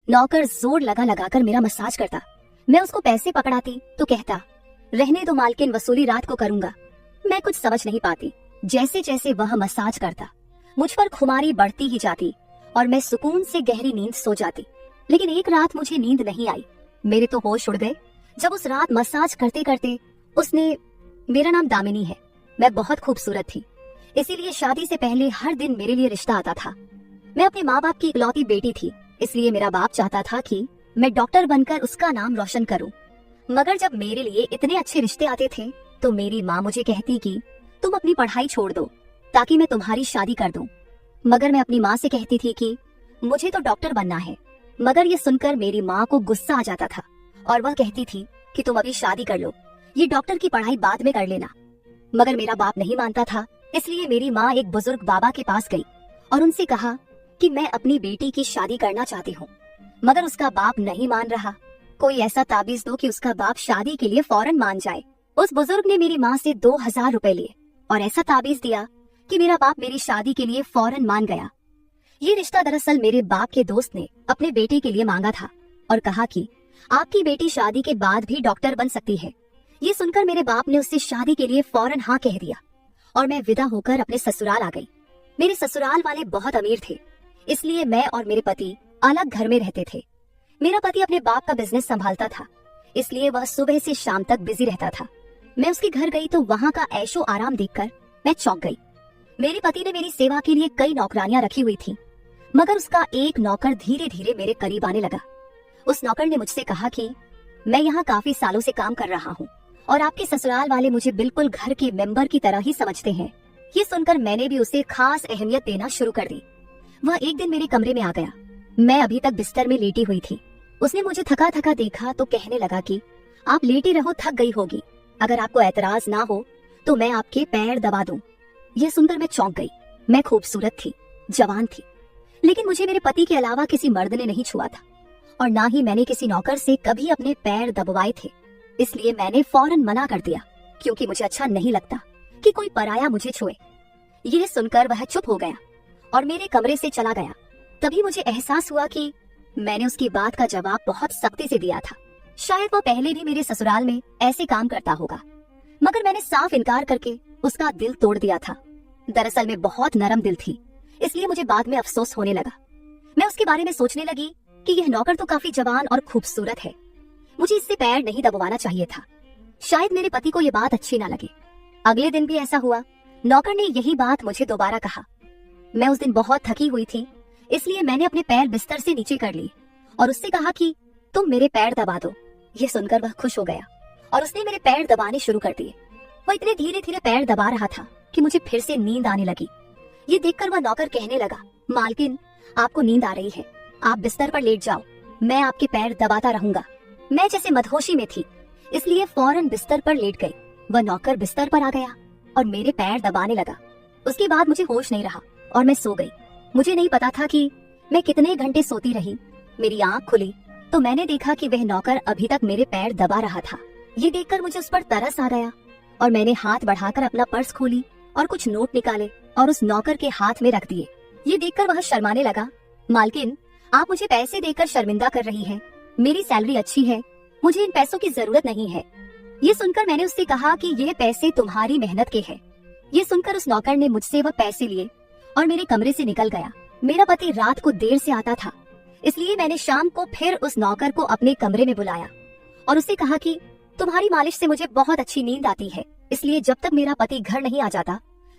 नौकर जोर लगा लगा कर मेरा मसाज करता। मैं उसको पैसे पकड़ाती तो कहता, रहने दो मालकिन, वसूली रात को करूंगा। मैं कुछ समझ नहीं पाती। जैसे जैसे वह मसाज करता मुझ पर खुमारी बढ़ती ही जाती और मैं सुकून से गहरी नींद सो जाती। लेकिन एक रात मुझे नींद नहीं आई। मेरे तो होश उड़ गए जब उस रात मसाज करते करते उसने, मेरा नाम दामिनी है, मैं बहुत खूबसूरत थी, इसीलिए शादी से पहले हर दिन मेरे लिए रिश्ता आता था। मैं अपने माँ बाप की इकलौती बेटी थी, इसलिए मेरा बाप चाहता था कि मैं डॉक्टर बनकर उसका नाम रोशन करूं। मगर जब मेरे लिए इतने अच्छे रिश्ते आते थे तो मेरी माँ मुझे कहती कि तुम अपनी पढ़ाई छोड़ दो ताकि मैं तुम्हारी शादी कर दूं। मगर मैं अपनी माँ से कहती थी कि मुझे तो डॉक्टर बनना है। मगर ये सुनकर मेरी माँ को गुस्सा आ जाता था और वह कहती थी कि तुम अभी शादी कर लो, ये डॉक्टर की पढ़ाई बाद में कर लेना। मगर मेरा बाप नहीं मानता था, इसलिए मेरी माँ एक बुजुर्ग बाबा के पास गई और उनसे कहा कि मैं अपनी बेटी की शादी करना चाहती हूँ। मगर उसका बाप नहीं मान रहा। कोई ऐसा ताबीज दो कि उसका बाप शादी के लिए फौरन मान जाए। उस बुजुर्ग ने मेरी माँ से 2000 रुपए लिए और ऐसा ताबीज दिया कि मेरा बाप मेरी शादी के लिए फौरन मान गया। ये रिश्ता दरअसल मेरे बाप के दोस्त ने अपने बेटे के लिए मांगा था और कहा कि आपकी बेटी शादी के बाद भी डॉक्टर बन सकती है। ये सुनकर मेरे बाप ने उससे शादी के लिए फौरन हाँ कह दिया और मैं विदा होकर अपने ससुराल आ गई। मेरे ससुराल वाले बहुत अमीर थे, इसलिए मैं और मेरे पति अलग घर में रहते थे। मेरा पति अपने बाप का बिजनेस संभालता था, इसलिए वह सुबह से शाम तक बिजी रहता था। मैं उसके घर गई तो वहाँ का ऐशो आराम देखकर मैं चौंक गई। मेरे पति ने मेरी सेवा के लिए कई नौकरानियां रखी हुई थी, मगर उसका एक नौकर धीरे धीरे मेरे करीब आने लगा। उस नौकर ने मुझसे कहा कि मैं यहाँ काफी सालों से काम कर रहा हूँ और आपके ससुराल वाले मुझे बिल्कुल घर के मेंबर की तरह ही समझते हैं। ये सुनकर मैंने भी उसे खास अहमियत देना शुरू कर दी। वह एक दिन मेरे कमरे में आ गया। मैं अभी तक बिस्तर में लेटी हुई थी। उसने मुझे थका थका देखा तो कहने लगा कि आप लेटी रहो, थक गई होगी, अगर आपको एतराज ना हो तो मैं आपके पैर दबा दूं। यह सुनकर मैं चौंक गई। मैं खूबसूरत थी, जवान थी, लेकिन मुझे मेरे पति के अलावा किसी मर्द ने नहीं छुआ था और ना ही मैंने किसी नौकर से कभी अपने पैर दबवाए थे। इसलिए मैंने फौरन मना कर दिया, क्योंकि मुझे अच्छा नहीं लगता कि कोई पराया मुझे छुए। यह सुनकर वह चुप हो गया और मेरे कमरे से चला गया। तभी मुझे एहसास हुआ कि मैंने उसकी बात का जवाब बहुत सख्ती से दिया था। शायद वो पहले भी मेरे ससुराल में ऐसे काम करता होगा, मगर मैंने साफ इनकार करके उसका दिल तोड़ दिया था। दरअसल मैं बहुत नरम दिल थी, इसलिए मुझे बाद में अफसोस होने लगा। मैं उसके बारे में सोचने लगी कि यह नौकर तो काफी जवान और खूबसूरत है, मुझे इससे पैर नहीं दबवाना चाहिए था। शायद मेरे पति को यह बात अच्छी ना लगे। अगले दिन भी ऐसा हुआ। नौकर ने यही बात मुझे दोबारा कहा। मैं उस दिन बहुत थकी हुई थी, इसलिए मैंने अपने पैर बिस्तर से नीचे कर लिए और उससे कहा कि तुम मेरे पैर दबा दो। यह सुनकर वह खुश हो गया और उसने मेरे पैर दबाने शुरू कर दिए। वह इतने धीरे धीरे पैर दबा रहा था कि मुझे फिर से नींद आने लगी। ये देखकर वह नौकर कहने लगा, मालकिन आपको नींद आ रही है, आप बिस्तर पर लेट जाओ, मैं आपके पैर दबाता रहूंगा। मैं जैसे मदहोशी में थी, इसलिए फौरन बिस्तर पर लेट गई। वह नौकर बिस्तर पर आ गया और मेरे पैर दबाने लगा। उसके बाद मुझे होश नहीं रहा और मैं सो गई। मुझे नहीं पता था कि मैं कितने घंटे सोती रही। मेरी आंख खुली तो मैंने देखा कि वह नौकर अभी तक मेरे पैर दबा रहा था। ये देखकर मुझे उस पर तरस आ गया और मैंने हाथ बढ़ाकर अपना पर्स खोली और कुछ नोट निकाले और उस नौकर के हाथ में रख दिए। ये देखकर वह शर्माने लगा। मालकिन, आप मुझे पैसे देकर शर्मिंदा कर रही हैं। मेरी सैलरी अच्छी है, मुझे इन पैसों की जरूरत नहीं है। ये सुनकर मैंने उससे कहा कि ये पैसे तुम्हारी मेहनत के हैं। ये सुनकर उस नौकर ने मुझसे वह पैसे लिए और मेरे कमरे से निकल गया। मेरा पति रात को देर से आता था, इसलिए मैंने शाम को फिर उस नौकर को अपने कमरे में बुलाया और उससे कहा कि तुम्हारी मालिश से मुझे बहुत अच्छी नींद आती है, इसलिए जब तक मेरा पति घर नहीं आ जाता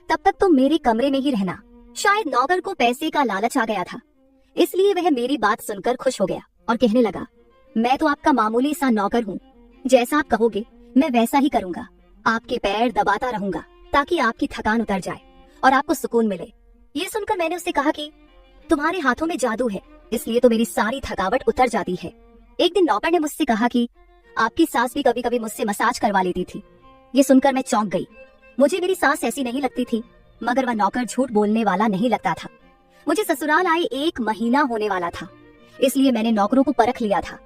तब तक तुम मेरे कमरे में ही रहना। शायद नौकर को पैसे का लालच आ गया था, इसलिए वह मेरी बात सुनकर खुश हो गया और कहने लगा, मैं तो आपका मामूली सा नौकर हूँ, जैसा आप कहोगे मैं वैसा ही करूँगा। आपके पैर दबाता रहूंगा ताकि आपकी थकान उतर जाए और आपको सुकून मिले। ये सुनकर मैंने उससे कहा कि तुम्हारे हाथों में जादू है, इसलिए तो मेरी सारी थकावट उतर जाती है। एक दिन नौकर ने मुझसे कहा कि आपकी सास भी कभी कभी मुझसे मसाज करवा लेती थी। ये सुनकर मैं चौंक गई। मुझे मेरी सास ऐसी नहीं लगती थी, मगर वह नौकर झूठ बोलने वाला नहीं लगता था। मुझे ससुराल आए 1 महीना होने वाला था, इसलिए मैंने नौकरों को परख लिया था।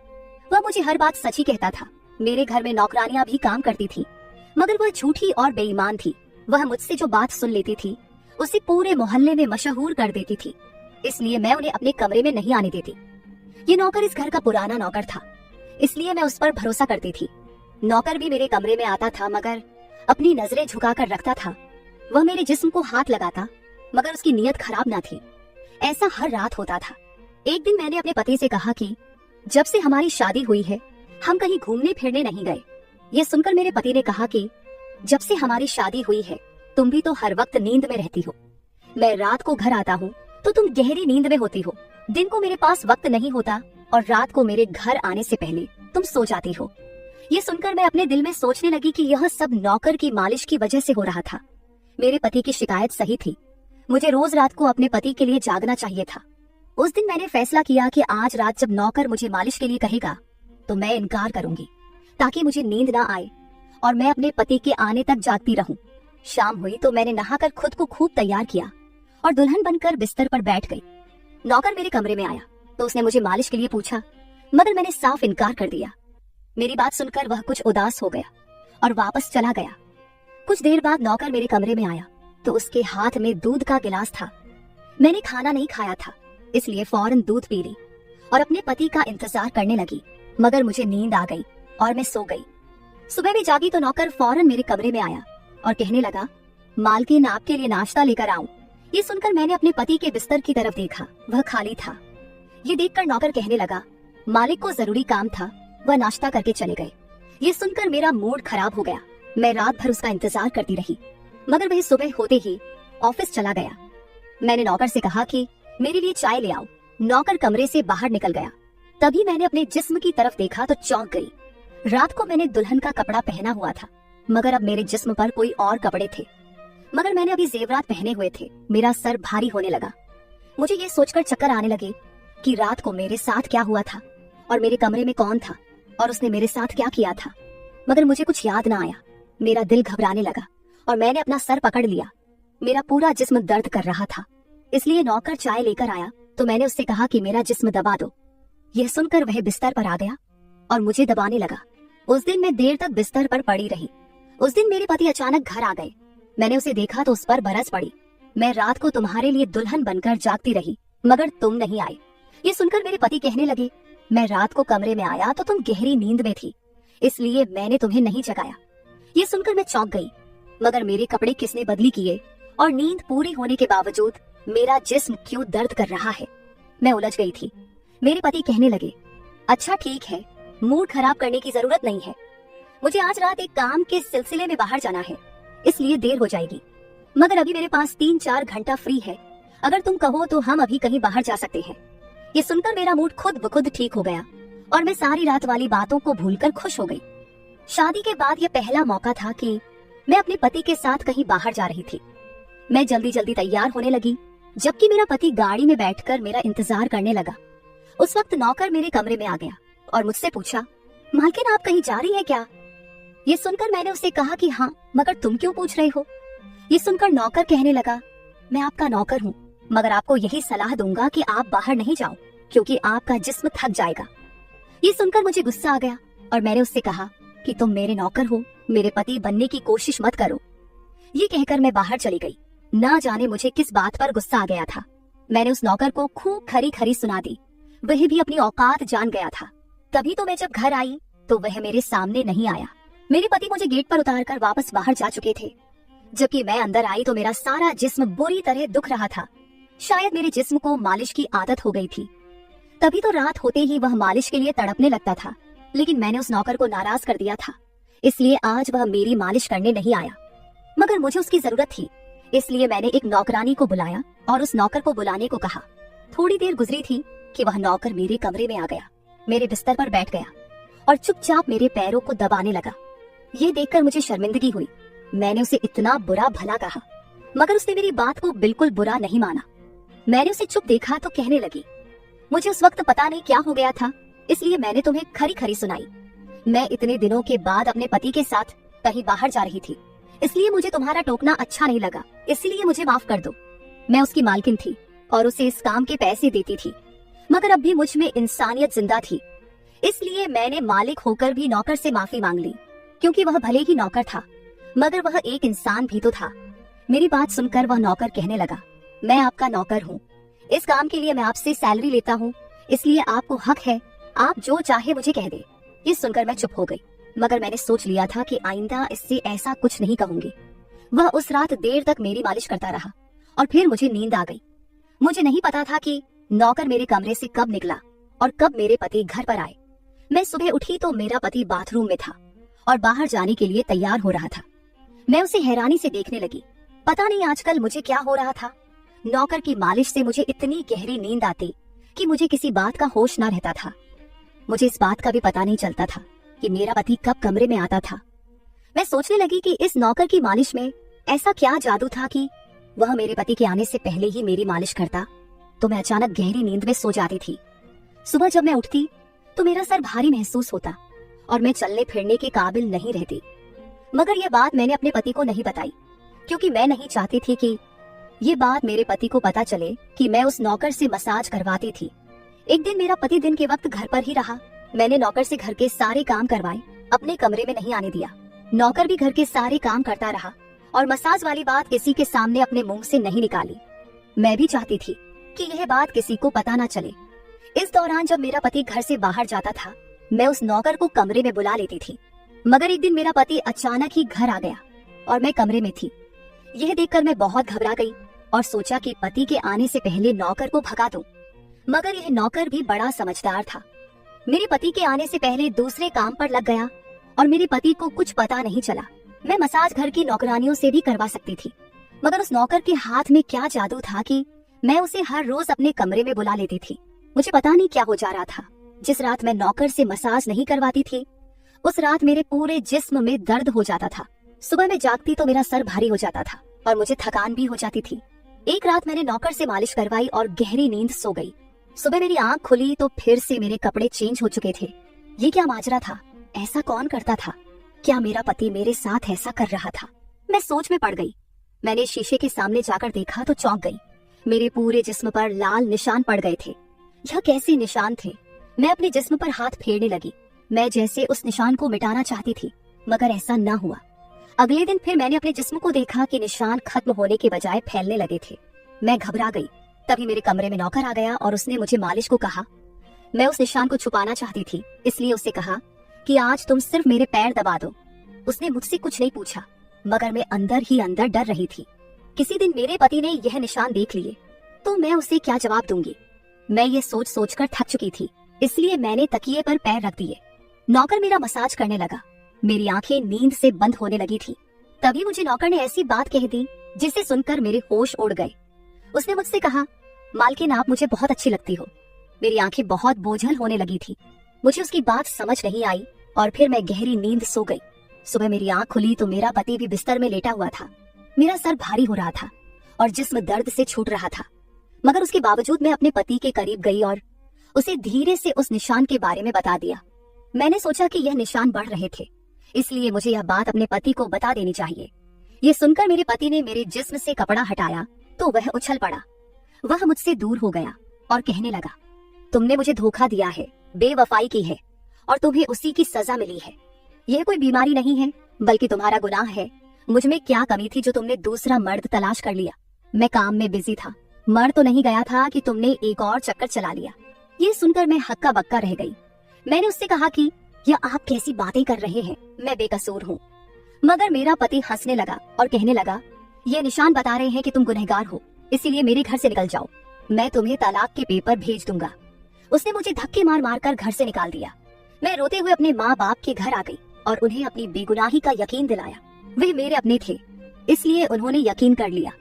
वह मुझे हर बात सच ही कहता था। मेरे घर में नौकरानियां भी काम करती थी, मगर वह झूठी और बेईमान थी। वह मुझसे जो बात सुन लेती थी उसे पूरे मोहल्ले में मशहूर कर देती थी, इसलिए मैं उन्हें अपने कमरे में नहीं आने देती। ये नौकर इस घर का पुराना नौकर था, इसलिए मैं उस पर भरोसा करती थी। नौकर भी मेरे कमरे में आता था, मगर अपनी नजरें झुकाकर रखता था। वह मेरे जिस्म को हाथ लगाता, मगर उसकी नीयत खराब ना थी। ऐसा हर रात होता था। एक दिन मैंने अपने पति से कहा कि जब से हमारी शादी हुई है हम कहीं घूमने फिरने नहीं गए। यह सुनकर मेरे पति ने कहा कि जब से हमारी शादी हुई है तुम भी तो हर वक्त नींद में रहती हो। मैं रात को घर आता हूँ तो तुम गहरी नींद में होती हो। दिन को मेरे पास वक्त नहीं होता और रात को मेरे घर आने से पहले तुम सो जाती हो। ये सुनकर मैं अपने दिल में सोचने लगी कि यह सब नौकर की मालिश की वजह से हो रहा था। मेरे पति की शिकायत सही थी। मुझे रोज रात को अपने पति के लिए जागना चाहिए था। उस दिन मैंने फैसला किया कि आज रात जब नौकर मुझे मालिश के लिए कहेगा तो मैं इनकार करूंगी, ताकि मुझे नींद ना आए और मैं अपने पति के आने तक जागती रहूं। शाम हुई तो मैंने नहाकर खुद को खूब तैयार किया और दुल्हन बनकर बिस्तर पर बैठ गई। नौकर मेरे कमरे में आया तो उसने मुझे मालिश के लिए पूछा, मगर मैंने साफ इनकार कर दिया। मेरी बात सुनकर वह कुछ उदास हो गया और वापस चला गया। कुछ देर बाद नौकर मेरे कमरे में आया तो उसके हाथ में दूध का गिलास था। मैंने खाना नहीं खाया था, इसलिए फौरन दूध पी ली और अपने पति का इंतजार करने लगी, मगर मुझे नींद आ गई और मैं सो गई। सुबह में जागी तो नौकर फौरन मेरे कमरे में आया और कहने लगा, मालकिन आपके लिए नाश्ता लेकर आऊं। ये सुनकर मैंने अपने पति के बिस्तर की तरफ देखा, वह खाली था। ये देखकर नौकर कहने लगा, मालिक को जरूरी काम था, वह नाश्ता करके चले गए। ये सुनकर मेरा मूड खराब हो गया। मैं रात भर उसका इंतजार करती रही, मगर वह सुबह होते ही ऑफिस चला गया। मैंने नौकर से कहा कि मेरे लिए चाय ले आओ। नौकर कमरे से बाहर निकल गया। तभी मैंने अपने जिस्म की तरफ देखा तो चौंक गई। रात को मैंने दुल्हन का कपड़ा पहना हुआ था, मगर अब मेरे जिस्म पर कोई और कपड़े थे। मगर मैंने अभी जेवरात पहने हुए थे। मेरा सर भारी होने लगा। मुझे ये सोचकर चक्कर आने लगे कि रात को मेरे साथ क्या हुआ था और मेरे कमरे में कौन था और उसने मेरे साथ क्या किया था। मगर मुझे कुछ याद ना आया। मेरा दिल घबराने लगा और मैंने अपना सर पकड़ लिया। मेरा पूरा जिस्म दर्द कर रहा था, इसलिए नौकर चाय लेकर आया तो मैंने उससे कहा कि मेरा जिस्म दबा दो। यह सुनकर वह बिस्तर पर आ गया और मुझे दबाने लगा। उस दिन मैं देर तक बिस्तर पर पड़ी रही। उस दिन मेरे पति अचानक घर आ गए। मैंने उसे देखा तो उस पर बरस पड़ी। मैं रात को तुम्हारे लिए दुल्हन बनकर जागती रही, मगर तुम नहीं आए। ये सुनकर मेरे पति कहने लगे, मैं रात को कमरे में आया तो तुम गहरी नींद में थी, इसलिए मैंने तुम्हें नहीं जगाया। ये सुनकर मैं चौंक गई, मगर मेरे कपड़े किसने बदली किए और नींद पूरी होने के बावजूद मेरा जिस्म क्यों दर्द कर रहा है। मैं उलझ गई थी। मेरे पति कहने लगे, अच्छा ठीक है, मूड खराब करने की जरूरत नहीं है। मुझे आज रात एक काम के सिलसिले में बाहर जाना है, इसलिए देर हो जाएगी, मगर अभी मेरे पास 3-4 घंटा फ्री है। अगर तुम कहो तो हम अभी कहीं बाहर जा सकते हैं। ये सुनकर मेरा मूड खुद ब खुद ठीक हो गया और मैं सारी रात वाली बातों को भूलकर खुश हो गई। शादी के बाद यह पहला मौका था कि मैं अपने पति के साथ कहीं बाहर जा रही थी। मैं जल्दी जल्दी तैयार होने लगी, जबकि मेरा पति गाड़ी में बैठकर मेरा इंतजार करने लगा। उस वक्त नौकर मेरे कमरे में आ गया और मुझसे पूछा, मालकिन आप कहीं जा रही हैं क्या? ये सुनकर मैंने उससे कहा कि हाँ, मगर तुम क्यों पूछ रहे हो? ये सुनकर नौकर कहने लगा, मैं आपका नौकर हूँ, मगर आपको यही सलाह दूंगा कि आप बाहर नहीं जाओ, क्योंकि आपका जिस्म थक जाएगा। ये सुनकर मुझे गुस्सा आ गया और मैंने उससे कहा कि तुम मेरे नौकर हो, मेरे पति बनने की कोशिश मत करो। ये कहकर मैं बाहर चली गई। ना जाने मुझे किस बात पर गुस्सा आ गया था। मैंने उस नौकर को खूब खरी खरी सुना दी। वह भी अपनी औकात जान गया था। तभी तो मैं जब घर आई तो वह मेरे सामने नहीं आया। मेरे पति मुझे गेट पर उतारकर वापस बाहर जा चुके थे। जबकि मैं अंदर आई तो मेरा सारा जिस्म बुरी तरह दुख रहा था। शायद मेरे जिस्म को मालिश की आदत हो गई थी। तभी तो रात होते ही वह मालिश के लिए तड़पने लगता था, लेकिन मैंने उस नौकर को नाराज कर दिया था, इसलिए आज वह मेरी मालिश करने नहीं आया। मगर मुझे उसकी जरूरत थी, इसलिए मैंने एक नौकरानी को बुलाया और उस नौकर को बुलाने को कहा। थोड़ी देर गुजरी थी कि वह नौकर मेरे कमरे में आ गया, मेरे बिस्तर पर बैठ गया और चुपचाप मेरे पैरों को दबाने लगा। ये देखकर मुझे शर्मिंदगी हुई। मैंने उसे इतना बुरा भला कहा, मगर उसने मेरी बात को बिल्कुल बुरा नहीं माना। मैंने उसे चुप देखा तो कहने लगी, मुझे उस वक्त पता नहीं क्या हो गया था, इसलिए मैंने तुम्हें खरी खरी सुनाई। मैं इतने दिनों के बाद अपने पति के साथ कहीं बाहर जा रही थी, इसलिए मुझे तुम्हारा टोकना अच्छा नहीं लगा, इसलिए मुझे माफ कर दो। मैं उसकी मालकिन थी और उसे इस काम के पैसे देती थी, मगर अब भी मुझ में इंसानियत जिंदा थी, इसलिए मैंने मालिक होकर भी नौकर से माफी मांग ली, क्योंकि वह भले ही नौकर था, मगर वह एक इंसान भी तो था। मेरी बात सुनकर वह नौकर कहने लगा, मैं आपका नौकर हूँ, इस काम के लिए मैं आपसे सैलरी लेता हूँ, इसलिए आपको हक है, आप जो चाहे मुझे कह दे। ये सुनकर मैं चुप हो गई, मगर मैंने सोच लिया था कि आइंदा इससे ऐसा कुछ नहीं कहूंगी। वह उस रात देर तक मेरी मालिश करता रहा और फिर मुझे नींद आ गई। मुझे नहीं पता था कि नौकर मेरे कमरे से कब निकला और कब मेरे पति घर पर आए। मैं सुबह उठी तो मेरा पति बाथरूम में था और बाहर जाने के लिए तैयार हो रहा था। मैं उसे हैरानी से देखने लगी। पता नहीं आजकल मुझे क्या हो रहा था। नौकर की मालिश से मुझे इतनी गहरी नींद आती कि मुझे किसी बात का होश ना रहता था। मुझे इस बात का भी पता नहीं चलता था कि मेरा पति कब कमरे में आता था। मैं सोचने लगी कि इस नौकर की मालिश में ऐसा क्या जादू था कि वह मेरे पति के आने से पहले ही मेरी मालिश करता। तो मैं अचानक गहरी नींद में सो जाती थी। सुबह जब मैं उठती तो मेरा सर भारी महसूस होता और मैं चलने फिरने के काबिल नहीं रहती। मगर यह बात मैंने अपने पति को नहीं बताई, क्योंकि मैं नहीं चाहती थी कि ये बात मेरे पति को पता चले कि मैं उस नौकर से मसाज करवाती थी। एक दिन मेरा पति दिन के वक्त घर पर ही रहा। मैंने नौकर से घर के सारे काम करवाए, अपने कमरे में नहीं आने दिया। नौकर भी घर के सारे काम करता रहा और मसाज वाली बात किसी के सामने अपने मुंह से नहीं निकाली। मैं भी चाहती थी कि यह बात किसी को पता ना चले। इस दौरान जब मेरा पति घर से बाहर जाता था, मैं उस नौकर को कमरे में बुला लेती थी। मगर एक दिन मेरा पति अचानक ही घर आ गया और मैं कमरे में थी। यह देखकर मैं बहुत घबरा गई और सोचा कि पति के आने से पहले नौकर को भगा दूं। मगर यह नौकर भी बड़ा समझदार था। मेरे पति के आने से पहले दूसरे काम पर लग गया और मेरे पति को कुछ पता नहीं चला। मैं मसाज घर की नौकरानियों से भी करवा सकती थी, मगर उस नौकर के हाथ में क्या जादू था कि मैं उसे हर रोज अपने कमरे में बुला लेती थी। मुझे पता नहीं क्या हो जा रहा था। जिस रात मैं नौकर से मसाज नहीं करवाती थी, उस रात मेरे पूरे जिस्म में दर्द हो जाता था। सुबह में जागती तो मेरा सर भारी हो जाता था और मुझे थकान भी हो जाती थी। एक रात मैंने नौकर से मालिश करवाई और गहरी नींद सो गई। सुबह मेरी आंख खुली तो फिर से मेरे कपड़े चेंज हो चुके थे। ये क्या माजरा था? ऐसा कौन करता था? क्या मेरा पति मेरे साथ ऐसा कर रहा था? मैं सोच में पड़ गई। मैंने शीशे के सामने जाकर देखा तो चौंक गई। मेरे पूरे जिस्म पर लाल निशान पड़ गए थे। यह कैसे निशान थे? मैं अपने जिस्म पर हाथ फेरने लगी। मैं जैसे उस निशान को मिटाना चाहती थी, मगर ऐसा ना हुआ। अगले दिन फिर मैंने अपने जिस्म को देखा कि निशान खत्म होने के बजाय फैलने लगे थे। मैं घबरा गई। तभी मेरे कमरे में नौकर आ गया और उसने मुझे मालिश को कहा। मैं उस निशान को छुपाना चाहती थी, इसलिए उससे कहा कि आज तुम सिर्फ मेरे पैर दबा दो। उसने मुझसे कुछ नहीं पूछा, मगर मैं अंदर ही अंदर डर रही थी। किसी दिन मेरे पति ने यह निशान देख लिए तो मैं उसे क्या जवाब दूंगी। मैं ये सोच सोचकर थक चुकी थी, इसलिए मैंने तकिए पर पैर रख दिए। नौकर मेरा मसाज करने लगा। मेरी आंखें नींद से बंद होने लगी थी। तभी मुझे नौकर ने ऐसी बात कह दी जिसे सुनकर मेरे होश उड़ गए। उसने मुझसे कहा, मालकिन आप मुझे बहुत अच्छी लगती हो। मेरी आंखें बहुत बोझल होने लगी थी। मुझे उसकी बात समझ नहीं आई और फिर मैं गहरी नींद सो गई। सुबह मेरी आंख खुली तो मेरा पति भी बिस्तर में लेटा हुआ था। मेरा सर भारी हो रहा था और जिस्म दर्द से छूट रहा था, मगर उसके बावजूद मैं अपने पति के करीब गई और उसे धीरे से उस निशान के बारे में बता दिया। मैंने सोचा कि यह निशान बढ़ रहे थे, इसलिए मुझे यह बात अपने पति को बता देनी चाहिए। ये सुनकर मेरे पति ने मेरे जिस्म से कपड़ा हटाया तो वह उछल पड़ा। वह मुझसे दूर हो गया और कहने लगा, तुमने मुझे धोखा दिया है, बेवफाई की है और तुम्हें उसी की सजा मिली है। यह कोई बीमारी नहीं है, बल्कि तुम्हारा गुनाह है। मुझ में क्या कमी थी जो तुमने दूसरा मर्द तलाश कर लिया? मैं काम में बिजी था, मर तो नहीं गया था कि तुमने एक और चक्कर चला लिया। ये सुनकर मैं हक्का बक्का रह गई। मैंने उससे कहा कि यह आप कैसी बातें कर रहे हैं, मैं बेकसूर हूँ। मगर मेरा पति हंसने लगा और कहने लगा, ये निशान बता रहे हैं कि तुम गुनहगार हो, इसीलिए मेरे घर से निकल जाओ, मैं तुम्हें तलाक के पेपर भेज दूंगा। उसने मुझे धक्के मार मार कर घर से निकाल दिया। मैं रोते हुए अपने माँ बाप के घर आ गई और उन्हें अपनी बेगुनाही का यकीन दिलाया। वे मेरे अपने थे, इसलिए उन्होंने यकीन कर लिया।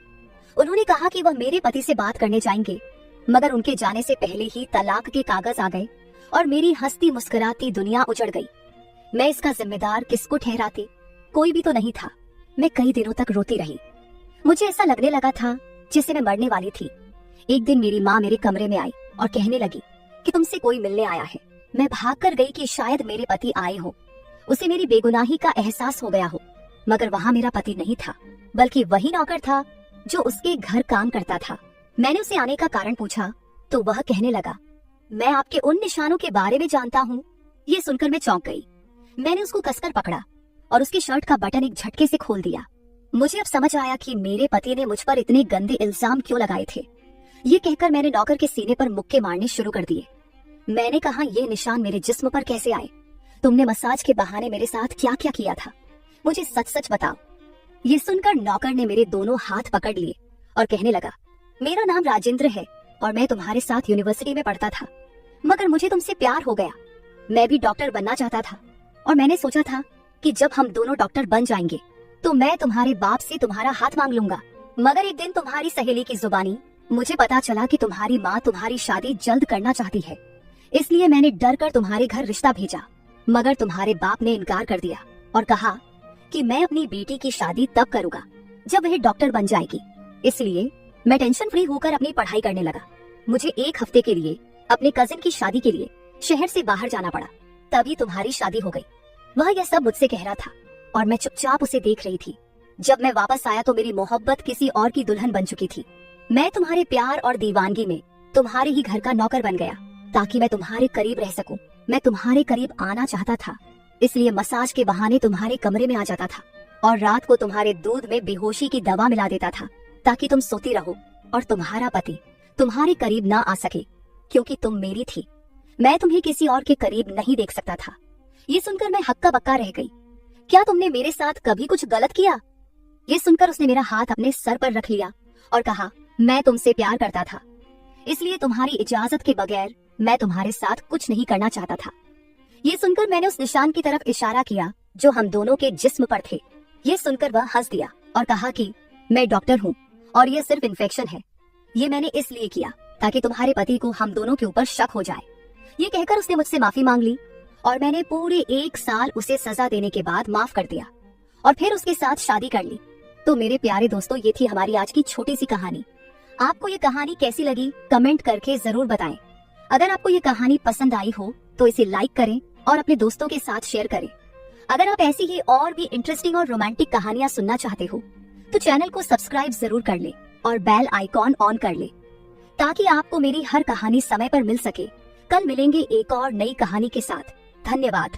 उन्होंने कहा कि वह मेरे पति से बात करने जाएंगे, मगर उनके जाने से पहले ही तलाक के कागज आ गए और मेरी हंसती मुस्कुराती दुनिया उजड़ गई। मैं इसका जिम्मेदार किसको ठहराती? कोई भी तो नहीं था। मैं कई दिनों तक रोती रही। मुझे ऐसा लगने लगा था जिससे मैं मरने वाली थी। एक दिन मेरी माँ मेरे कमरे में आई और कहने लगी कि तुमसे कोई मिलने आया है। मैं भाग कर गई कि शायद मेरे पति आए हो, उसे मेरी बेगुनाही का एहसास हो गया हो। मगर वहाँ मेरा पति नहीं था, बल्कि वही नौकर था जो उसके घर काम करता था। मैंने उसे आने का कारण पूछा तो वह कहने लगा, मैं आपके उन निशानों के बारे में जानता हूँ। ये सुनकर मैं चौंक गई। मैंने उसको कसकर पकड़ा और उसकी शर्ट का बटन एक झटके से खोल दिया। मुझे अब समझ आया कि मेरे पति ने मुझ पर इतने गंदे इल्जाम क्यों लगाए थे। ये कहकर मैंने नौकर के सीने पर मुक्के मारने शुरू कर दिए। मैंने कहा, ये निशान मेरे जिस्म पर कैसे आए? तुमने मसाज के बहाने मेरे साथ क्या क्या किया था? मुझे सच सच बताओ। ये सुनकर नौकर ने मेरे दोनों हाथ पकड़ लिए और कहने लगा, मेरा नाम राजेंद्र है और मैं तुम्हारे साथ यूनिवर्सिटी में पढ़ता था, मगर मुझे तुमसे प्यार हो गया। मैं भी डॉक्टर बनना चाहता था और मैंने सोचा था कि जब हम दोनों डॉक्टर बन जाएंगे तो मैं तुम्हारे बाप से तुम्हारा हाथ मांग लूंगा। मगर एक दिन तुम्हारी सहेली की जुबानी मुझे पता चला कि तुम्हारी माँ तुम्हारी शादी जल्द करना चाहती है, इसलिए मैंने डर कर तुम्हारे घर रिश्ता भेजा। मगर तुम्हारे बाप ने इनकार कर दिया और कहा कि मैं अपनी बेटी की शादी तब करूंगा जब वह डॉक्टर बन जाएगी। इसलिए मैं टेंशन फ्री होकर अपनी पढ़ाई करने लगा। मुझे 1 हफ्ते के लिए अपने कजिन की शादी के लिए शहर से बाहर जाना पड़ा, तभी तुम्हारी शादी हो गई। वह यह सब मुझसे कह रहा था और मैं चुपचाप उसे देख रही थी। जब मैं वापस आया तो मेरी मोहब्बत किसी और की दुल्हन बन चुकी थी। मैं तुम्हारे प्यार और दीवानगी में तुम्हारे ही घर का नौकर बन गया ताकि मैं तुम्हारे करीब रह सकूं। मैं तुम्हारे करीब आना चाहता था, इसलिए मसाज के बहाने तुम्हारे कमरे में आ जाता था और रात को तुम्हारे दूध में बेहोशी की दवा मिला देता था ताकि तुम सोती रहो और तुम्हारा पति तुम्हारे करीब ना आ सके, क्योंकि तुम मेरी थी। मैं तुम्हें किसी और के करीब नहीं देख सकता था। ये सुनकर मैं हक्का बक्का रह गई। क्या तुमने मेरे साथ कभी कुछ गलत किया? ये सुनकर उसने मेरा हाथ अपने सर पर रख लिया और कहा, मैं तुमसे प्यार करता था, इसलिए तुम्हारी इजाजत के बगैर मैं तुम्हारे साथ कुछ नहीं करना चाहता था। ये सुनकर मैंने उस निशान की तरफ इशारा किया जो हम दोनों के जिस्म पर थे। ये सुनकर वह हंस दिया और कहा कि मैं डॉक्टर हूँ और ये सिर्फ इन्फेक्शन है। ये मैंने इसलिए किया ताकि तुम्हारे पति को हम दोनों के ऊपर शक हो जाए। ये कहकर उसने मुझसे माफी मांग ली और मैंने पूरे 1 साल उसे सजा देने के बाद माफ कर दिया और फिर उसके साथ शादी कर ली। तो मेरे प्यारे दोस्तों, ये थी हमारी आज की छोटी सी कहानी। आपको ये कहानी कैसी लगी कमेंट करके जरूर बताएं। अगर आपको ये कहानी पसंद आई हो तो इसे लाइक करें और अपने दोस्तों के साथ शेयर करें। अगर आप ऐसी ही और भी इंटरेस्टिंग और रोमांटिक कहानियां सुनना चाहते हो तो चैनल को सब्सक्राइब जरूर कर ले और बेल आइकॉन ऑन कर ले ताकि आपको मेरी हर कहानी समय पर मिल सके। कल मिलेंगे एक और नई कहानी के साथ। धन्यवाद।